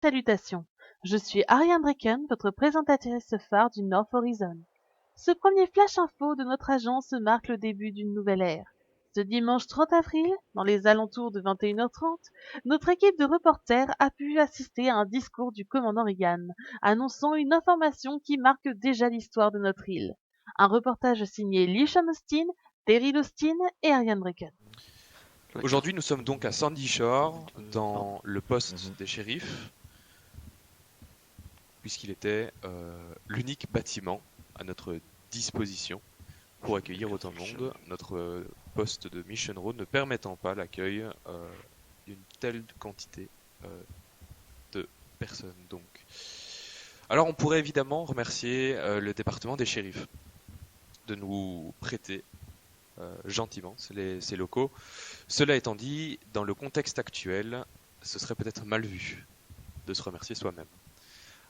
Salutations, je suis Ariane Draken, votre présentatrice phare du North Horizon. Ce premier flash info de notre agence marque le début d'une nouvelle ère. Ce dimanche 30 avril, dans les alentours de 21h30, notre équipe de reporters a pu assister à un discours du commandant Reagan, annonçant une information qui marque déjà l'histoire de notre île. Un reportage signé Lisha Austin, Terry Austin et Ariane Draken. Aujourd'hui, nous sommes donc à Sandy Shore, dans le poste des shérifs, puisqu'il était l'unique bâtiment à notre disposition pour accueillir autant de monde. Notre poste de Mission Road ne permettant pas l'accueil d'une telle quantité de personnes. Donc, alors, on pourrait évidemment remercier le département des shérifs de nous prêter gentiment ces locaux. Cela étant dit, dans le contexte actuel, ce serait peut-être mal vu de se remercier soi-même.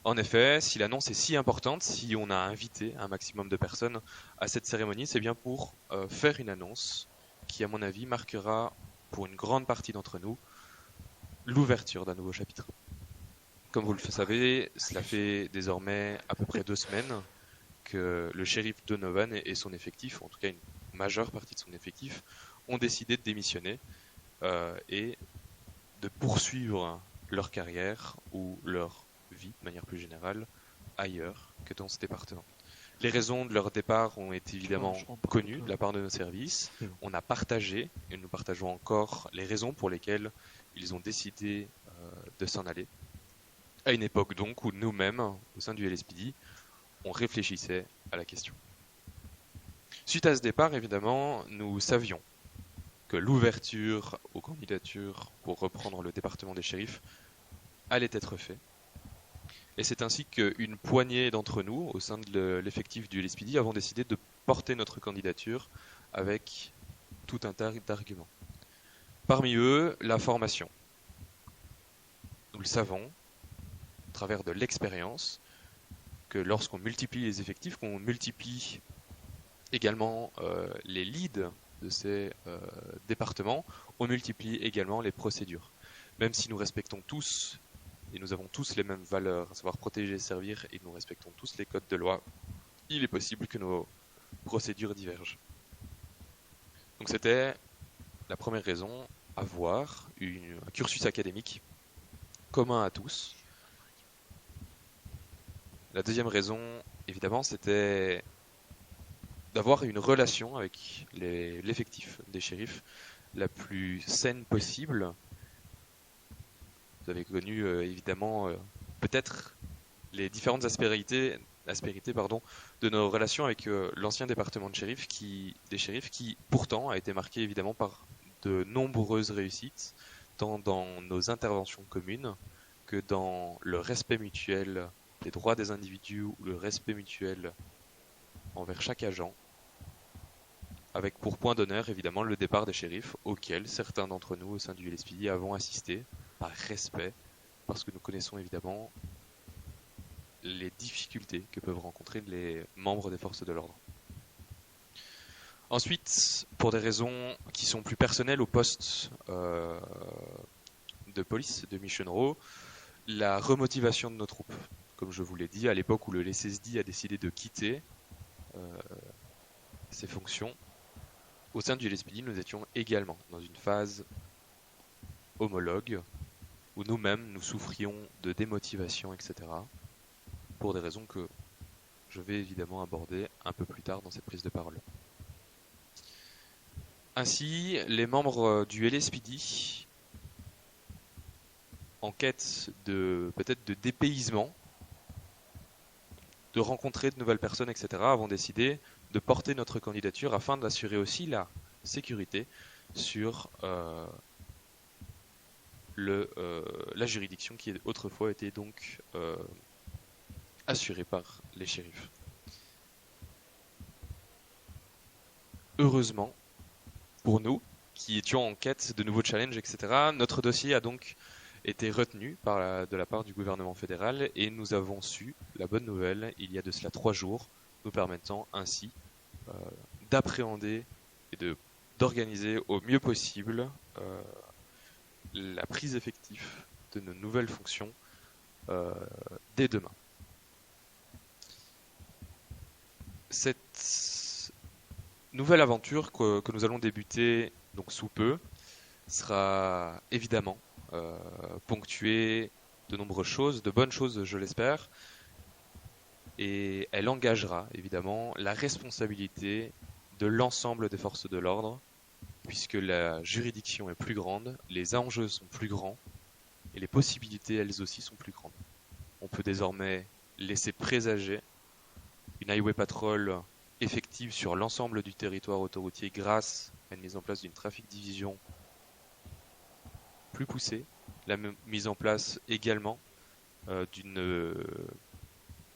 En effet, si l'annonce est si importante, si on a invité un maximum de personnes à cette cérémonie, c'est bien pour faire une annonce qui, à mon avis, marquera pour une grande partie d'entre nous l'ouverture d'un nouveau chapitre. Comme vous le savez, cela fait désormais à peu près 2 semaines que le shérif Donovan et son effectif, en tout cas une majeure partie de son effectif, ont décidé de démissionner et de poursuivre leur carrière ou leur vie, de manière plus générale, ailleurs que dans ce département. Les raisons de leur départ ont été évidemment connues de la part de nos services. On a partagé, et nous partageons encore, les raisons pour lesquelles ils ont décidé de s'en aller. À une époque donc où nous-mêmes, au sein du LSPD, on réfléchissait à la question. Suite à ce départ, évidemment, nous savions que l'ouverture aux candidatures pour reprendre le département des shérifs allait être faite. Et c'est ainsi qu'une poignée d'entre nous, au sein de l'effectif du LSPD, avons décidé de porter notre candidature avec tout un tas d'arguments. Parmi eux, la formation. Nous le savons, à travers de l'expérience, que lorsqu'on multiplie les effectifs, qu'on multiplie également les leads de ces départements, on multiplie également les procédures. Même si nous respectons tous, et nous avons tous les mêmes valeurs, à savoir protéger et servir, et nous respectons tous les codes de loi, il est possible que nos procédures divergent. Donc c'était la première raison, avoir un cursus académique commun à tous. La deuxième raison, évidemment, c'était d'avoir une relation avec l'effectif des shérifs la plus saine possible. Vous avez connu évidemment peut-être les différentes aspérités de nos relations avec l'ancien département des shérifs qui pourtant a été marqué évidemment par de nombreuses réussites, tant dans nos interventions communes que dans le respect mutuel des droits des individus ou le respect mutuel envers chaque agent, avec pour point d'honneur évidemment le départ des shérifs auquel certains d'entre nous au sein du LSPD avons assisté par respect, parce que nous connaissons évidemment les difficultés que peuvent rencontrer les membres des forces de l'ordre. Ensuite, pour des raisons qui sont plus personnelles au poste de police de Mission Row, la remotivation de nos troupes. Comme je vous l'ai dit, à l'époque où le LSSD a décidé de quitter ses fonctions, au sein du LSPD, nous étions également dans une phase homologue où nous-mêmes nous souffrions de démotivation, etc. pour des raisons que je vais évidemment aborder un peu plus tard dans cette prise de parole. Ainsi, les membres du LSPD, en quête peut-être de dépaysement, de rencontrer de nouvelles personnes, etc., avons décidé de porter notre candidature afin d'assurer aussi la sécurité sur la juridiction qui autrefois était donc assurée par les shérifs. Heureusement, pour nous, qui étions en quête de nouveaux challenges, etc., notre dossier a donc été retenu de la part du gouvernement fédéral et nous avons su la bonne nouvelle il y a de cela 3 jours, nous permettant ainsi d'appréhender et d'organiser au mieux possible la prise effective de nos nouvelles fonctions dès demain. Cette nouvelle aventure que nous allons débuter donc sous peu sera évidemment ponctuée de nombreuses choses, de bonnes choses je l'espère, et elle engagera évidemment la responsabilité de l'ensemble des forces de l'ordre, puisque la juridiction est plus grande, les enjeux sont plus grands, et les possibilités elles aussi sont plus grandes. On peut désormais laisser présager une highway patrol effective sur l'ensemble du territoire autoroutier grâce à une mise en place d'une traffic division plus poussée, la mise en place également d'une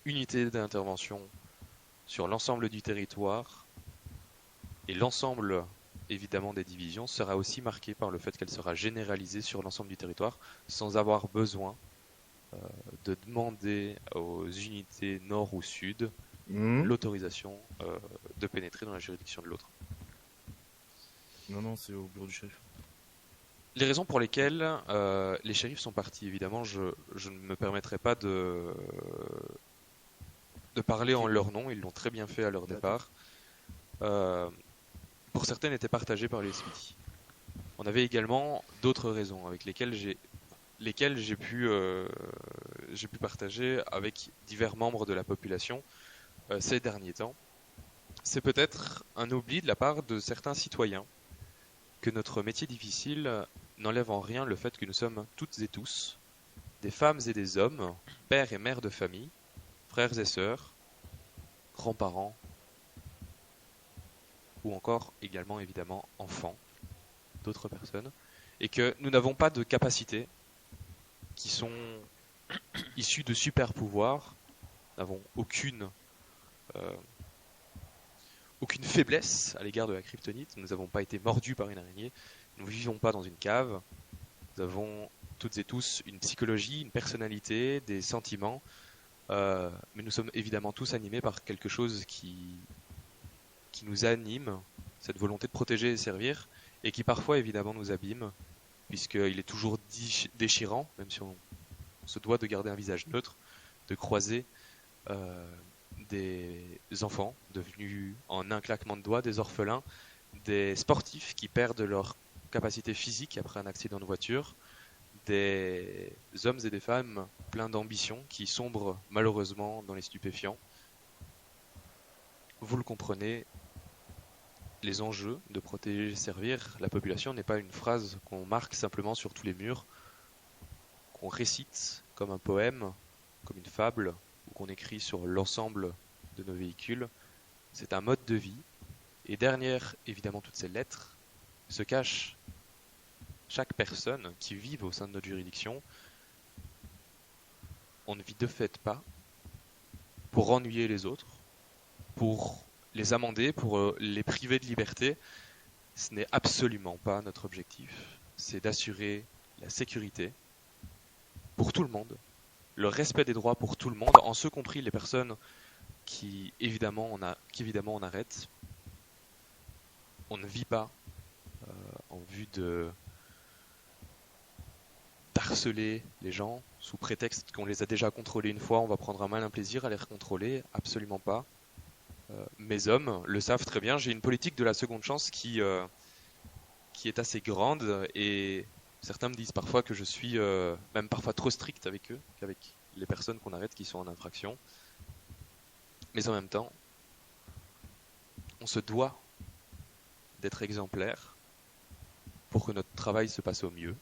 unité d'intervention sur l'ensemble du territoire, et l'ensemble évidemment des divisions sera aussi marqué par le fait qu'elle sera généralisée sur l'ensemble du territoire sans avoir besoin de demander aux unités nord ou sud l'autorisation de pénétrer dans la juridiction de l'autre. Non, c'est au bureau du shérif. Les raisons pour lesquelles les shérifs sont partis, évidemment, je ne me permettrai pas de parler en leur nom, ils l'ont très bien fait à leur départ. Pour certaines étaient partagées par les SPD. On avait également d'autres raisons avec lesquelles j'ai pu partager avec divers membres de la population ces derniers temps. C'est peut-être un oubli de la part de certains citoyens que notre métier difficile n'enlève en rien le fait que nous sommes toutes et tous des femmes et des hommes, pères et mères de famille, frères et sœurs, grands-parents, ou encore également évidemment enfants d'autres personnes, et que nous n'avons pas de capacités qui sont issues de super pouvoirs, nous n'avons aucune faiblesse à l'égard de la kryptonite, nous n'avons pas été mordus par une araignée, nous ne vivons pas dans une cave, nous avons toutes et tous une psychologie, une personnalité, des sentiments, mais nous sommes évidemment tous animés par quelque chose qui nous anime, cette volonté de protéger et servir, et qui parfois évidemment nous abîme, puisqu'il est toujours déchirant, même si on se doit de garder un visage neutre, de croiser des enfants devenus en un claquement de doigts des orphelins, des sportifs qui perdent leur capacité physique après un accident de voiture, des hommes et des femmes pleins d'ambition qui sombrent malheureusement dans les stupéfiants. Vous le comprenez, les enjeux de protéger et servir la population n'est pas une phrase qu'on marque simplement sur tous les murs, qu'on récite comme un poème, comme une fable, ou qu'on écrit sur l'ensemble de nos véhicules. C'est un mode de vie, et derrière évidemment toutes ces lettres se cache chaque personne qui vit au sein de notre juridiction. On ne vit de fait pas pour ennuyer les autres, pour les amender, pour les priver de liberté. Ce n'est absolument pas notre objectif. C'est d'assurer la sécurité pour tout le monde, le respect des droits pour tout le monde, en ce compris les personnes qui évidemment on arrête. On ne vit pas en vue d'harceler les gens sous prétexte qu'on les a déjà contrôlés une fois, on va prendre un malin plaisir à les recontrôler. Absolument pas. Mes hommes le savent très bien. J'ai une politique de la seconde chance qui est assez grande, et certains me disent parfois que je suis même parfois trop strict avec eux, qu'avec les personnes qu'on arrête qui sont en infraction. Mais en même temps, on se doit d'être exemplaire pour que notre travail se passe au mieux.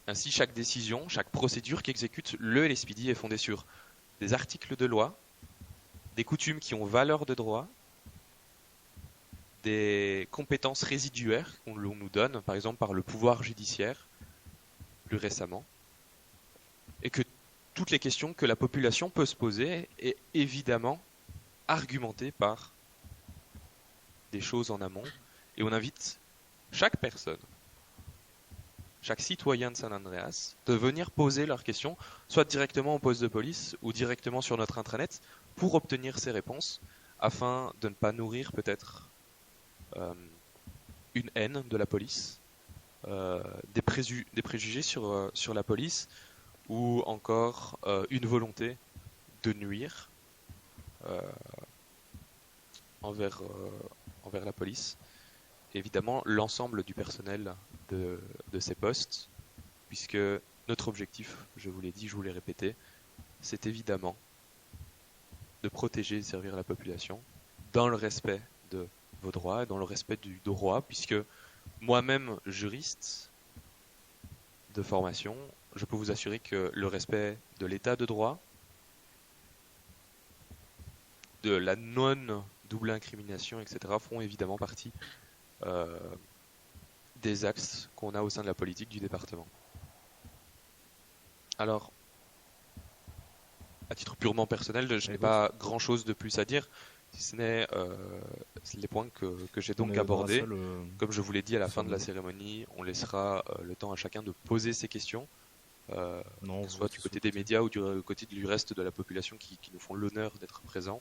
Ainsi, chaque décision, chaque procédure qu'exécute le LSPD est fondée sur des articles de loi, des coutumes qui ont valeur de droit, des compétences résiduaires qu'on nous donne, par exemple par le pouvoir judiciaire, plus récemment, et que toutes les questions que la population peut se poser est évidemment argumentée par des choses en amont, et on invite chaque personne, chaque citoyen de San Andreas, de venir poser leurs questions, soit directement au poste de police ou directement sur notre intranet, pour obtenir ces réponses, afin de ne pas nourrir peut-être une haine de la police, des préjugés sur la police, ou encore une volonté de nuire euh, envers la police. Évidemment, l'ensemble du personnel de ces postes, puisque notre objectif, je vous l'ai dit, je vous l'ai répété, c'est évidemment de protéger et servir la population dans le respect de vos droits et dans le respect du droit, puisque moi-même, juriste de formation, je peux vous assurer que le respect de l'état de droit, de la non-double incrimination, etc., font évidemment partie euh, des axes qu'on a au sein de la politique du département. Alors, à titre purement personnel, je n'ai pas grand-chose de plus à dire, si ce n'est les points que j'ai donc abordés. Comme je vous l'ai dit, à la fin de la cérémonie, on laissera le temps à chacun de poser ses questions, soit du côté des médias ou du côté du reste de la population qui nous font l'honneur d'être présents.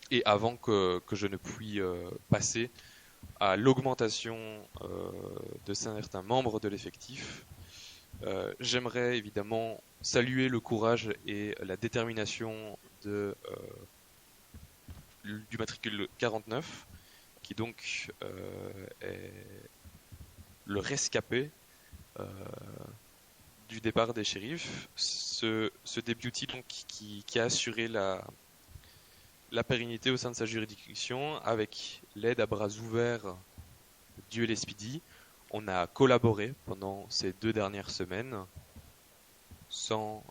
Et avant que je ne puis passer à l'augmentation de certains membres de l'effectif, j'aimerais évidemment saluer le courage et la détermination du matricule 49, qui donc est le rescapé du départ des shérifs, ce deputy donc qui a assuré la pérennité au sein de sa juridiction avec l'aide à bras ouverts du LSPD. On a collaboré pendant ces 2 dernières semaines sans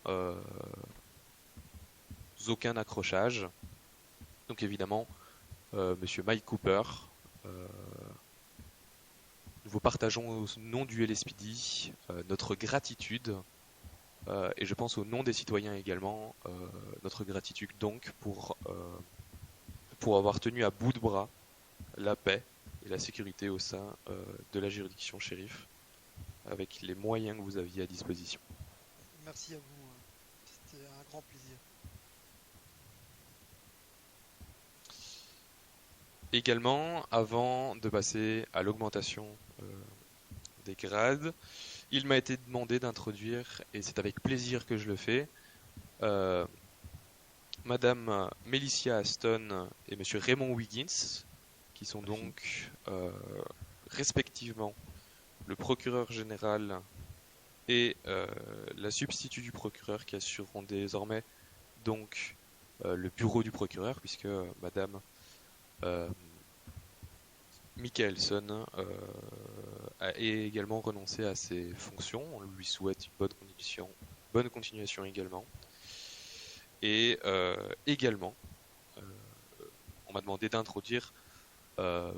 aucun accrochage. Donc évidemment, Monsieur Mike Cooper, nous vous partageons au nom du LSPD notre gratitude et je pense au nom des citoyens également, notre gratitude donc pour avoir tenu à bout de bras la paix et la sécurité au sein de la juridiction shérif avec les moyens que vous aviez à disposition. Merci à vous, c'était un grand plaisir. Également, avant de passer à l'augmentation des grades, il m'a été demandé d'introduire, et c'est avec plaisir que je le fais, Madame Melissa Aston et Monsieur Raymond Wiggins, qui sont donc respectivement le procureur général et la substitut du procureur, qui assureront désormais donc le bureau du procureur, puisque Madame Michaelson a également renoncé à ses fonctions. On lui souhaite une bonne continuation également. Et également, on m'a demandé d'introduire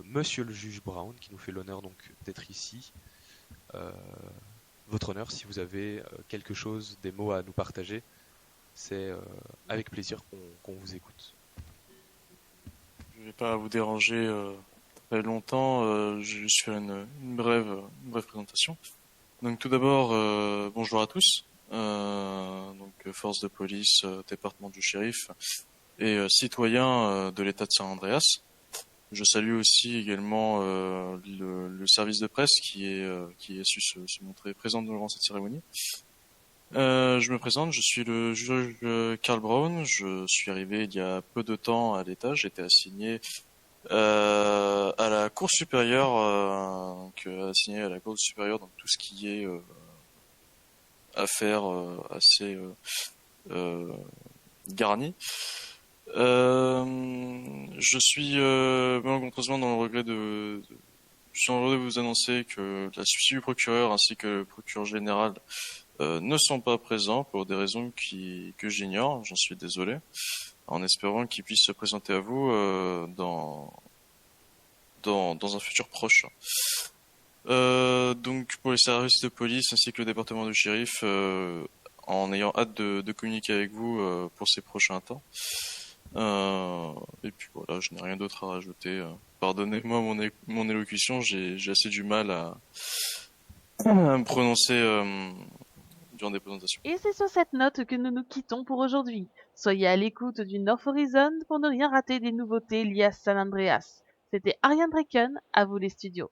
Monsieur le juge Brown, qui nous fait l'honneur donc d'être ici. Votre honneur, si vous avez quelque chose, des mots à nous partager, c'est avec plaisir qu'on vous écoute. Je ne vais pas vous déranger très longtemps, je vais juste faire une brève présentation. Donc tout d'abord, bonjour à tous. Donc force de police, département du shérif et citoyens de l'État de San Andreas. Je salue aussi également le service de presse qui a su se montrer présent durant cette cérémonie. Je me présente, je suis le juge Karl Brown. Je suis arrivé il y a peu de temps à l'État. J'étais assigné à la Cour supérieure, assigné à la Cour supérieure, donc tout ce qui est affaires assez garnies. Je suis malheureusement dans le regret je suis en regret de vous annoncer que la substitut du procureur ainsi que le procureur général ne sont pas présents pour des raisons que j'ignore. J'en suis désolé. En espérant qu'ils puissent se présenter à vous dans un futur proche. Donc pour les services de police ainsi que le département du shérif, en ayant hâte de communiquer avec vous pour ces prochains temps. Et puis voilà, je n'ai rien d'autre à rajouter. Pardonnez-moi mon élocution, j'ai assez du mal à me prononcer durant des présentations. Et c'est sur cette note que nous nous quittons pour aujourd'hui. Soyez à l'écoute du North Horizon pour ne rien rater des nouveautés liées à San Andreas. C'était Ariane Draken, à vous les studios.